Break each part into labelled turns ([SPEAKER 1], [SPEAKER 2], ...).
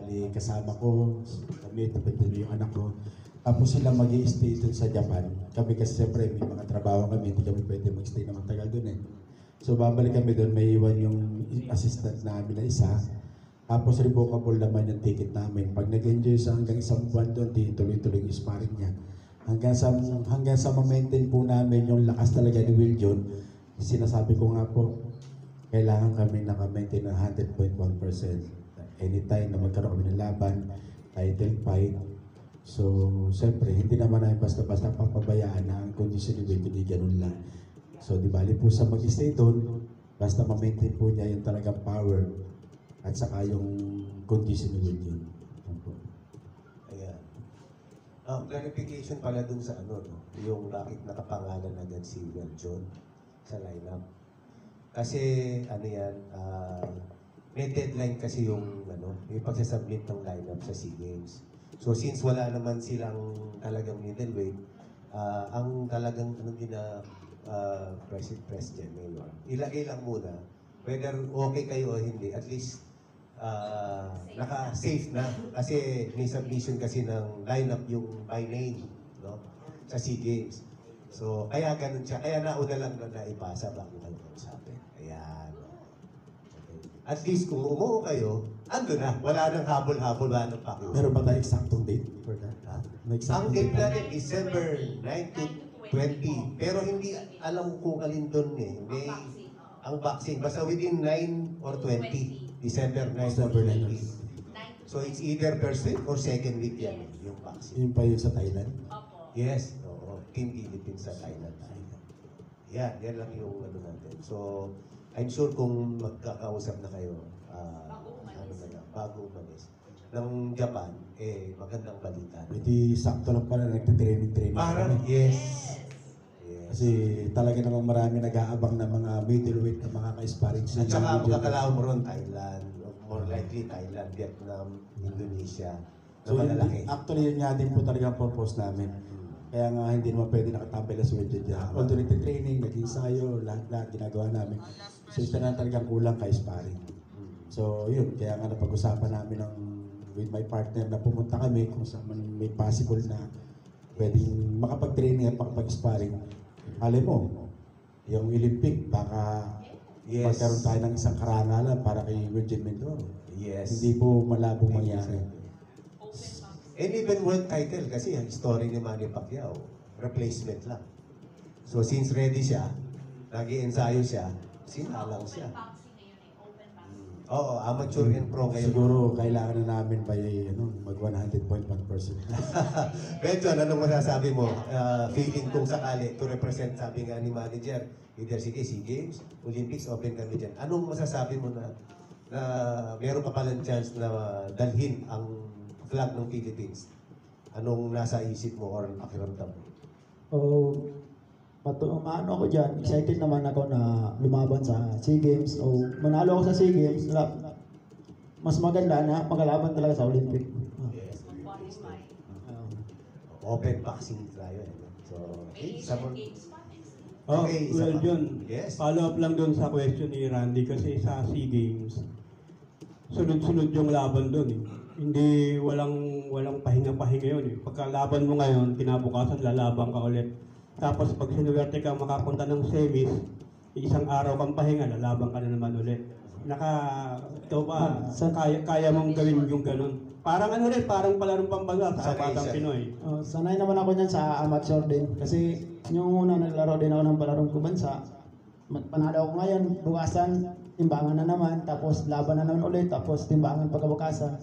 [SPEAKER 1] bali kasama ko, kami, tabi-tabi yung anak ko. Tapos sila mag-i-stay dun sa Japan. Kami kasi siyempre may mga trabaho kami, hindi kami pwede mag-stay na matagal dun eh. So babalik kami dun, may iwan yung assistant namin na isa. Tapos revocable naman yung ticket namin. Pag nag-enjoy siya hanggang isang buwan doon, di tuloy-tuloy yung sparring niya. Hanggang sa ma-maintain po namin yung lakas talaga ni Will John, sinasabi ko nga po, kailangan kami naka-maintain ng 100.1%. Anytime na magkaroon kami ng laban, title fight. So, siyempre, hindi naman namin basta-basta papabayaan na ang kondisyon ni Will, hindi ganun lang. So, di bali po sa mag-stay doon, basta ma-maintain po niya yung talagang power at saka yung kondisyon ni Will John.
[SPEAKER 2] Ayan. Clarification pala dun sa ano, no? Yung bakit nakapangalan agad si Will John sa lineup. Kasi ano yan, may deadline kasi yung pagsasubmit ng lineup sa SEA Games. So since wala naman silang talagang middleweight, ang talagang President Mayor, ilagay lang muna, whether okay kayo o hindi, at least naka-safe na. Kasi may submission kasi ng lineup yung by name, no? Sa SEA Games. So, kaya ganun siya. Kaya nauna lang na naipasa bago kayo kausapin. Ayan. Okay. At least kung umuo kayo, ando na. Wala nang habol-habol, wala nang pakiusap.
[SPEAKER 1] Meron ba tayo exactong date for that?
[SPEAKER 2] Ang date natin, December 9 to 20. Pero hindi alam kung alin doon eh. May, ang boxing, basta within 9 or 20. December 9 or 20. So it's either first week or second week yan, yung boxing.
[SPEAKER 1] Yung pa yun sa Thailand?
[SPEAKER 2] Yes, oo. Team Philippines sa Thailand. Yan lang yung ano natin. So, I'm sure kung magkakausap na kayo, bago umalis, ng Japan, magandang balita.
[SPEAKER 1] Hindi sakto lang pala nagtitraining
[SPEAKER 2] Parang,
[SPEAKER 1] kami.
[SPEAKER 2] yes.
[SPEAKER 1] Kasi talaga namang marami nag-aabang ng mga middleweight na mga ka-sparring.
[SPEAKER 2] At saka makakalaw mo ron Thailand, more likely Thailand, Vietnam, Indonesia, na
[SPEAKER 1] So,
[SPEAKER 2] malalaki.
[SPEAKER 1] actually, yun nga din po talaga ang purpose namin. Kaya nga hindi naman pwede nakatabay na sa Will John. Although nagtitraining, nag-ensayo, lahat ginagawa namin. So, isa na talagang kulang ka-sparring. So, yun. Kaya nga napag-usapan namin with my partner na pumunta kami kung saan man may possible na pwedeng makapag-training at makapag-sparring. Alam mo, yung Olympic, baka magkaroon tayo ng isang karangalan para kay Virgin Mindoro.
[SPEAKER 2] Yes.
[SPEAKER 1] Hindi po malabong mangyari.
[SPEAKER 2] And even world title kasi ang story ni Manny Pacquiao, replacement lang. So since ready siya, nag-i-ensayo siya, sinalang siya. Oo, amateur and pro ngayon.
[SPEAKER 1] Siguro kailangan na namin pa mag 100.1%.
[SPEAKER 2] Benson, anong masasabi mo? Feeling kung sakali to represent, sabi nga ni manager, either SEA Games, Olympics, open kami dyan. Anong masasabi mo na meron ka palang chance na dalhin ang flag ng Philippines? Anong nasa isip mo or pakiramdam mo?
[SPEAKER 3] Maano ako dyan, excited naman ako na lumaban sa SEA Games. Manalo ako sa SEA Games, mas maganda na magalaban talaga sa Olympic.
[SPEAKER 2] Yes. Open boxing tayo. So, okay,
[SPEAKER 4] well, John,
[SPEAKER 2] yes.
[SPEAKER 4] follow up lang doon sa question ni Randy kasi sa SEA Games, sunod-sunod yung laban doon eh. Hindi walang pahinga-pahinga yun eh. Pagkalaban mo ngayon, kinabukasan lalaban ka ulit. Tapos pag sinuwerte ka makapunta ng semis, isang araw kang pahinga, lalaban ka na naman ulit. Ikaw ba, kaya mong gawin yung ganun? Parang parang palarong pambansa sa batang Pinoy.
[SPEAKER 3] Sanay naman ako niyan sa amateur din. Kasi yung una naglaro din ako ng palarong kubansa. Panalo ako ngayon, bukasan, timbangan na naman, tapos laban na naman ulit, tapos timbangan pagkabukasan.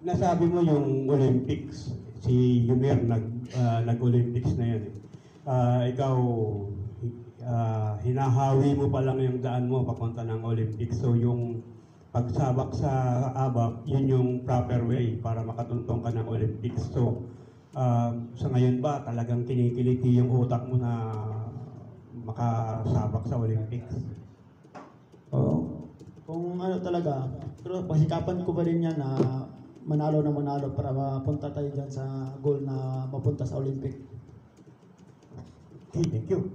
[SPEAKER 4] Nasabi mo yung Olympics, si Yumer nag-Olympics na yan. Ikaw, hinahawi mo pa lang yung daan mo papunta ng Olympics. So yung pagsabak sa abak, yun yung proper way para makatuntong ka ng Olympics. So sa ngayon ba talagang kinikiliti yung utak mo na makasabak sa Olympics?
[SPEAKER 3] Kung ano talaga, pero pasikapan ko pa rin yan na manalo na manalo para mapunta tayo dyan sa goal na mapunta sa Olympic.
[SPEAKER 2] Okay, thank you.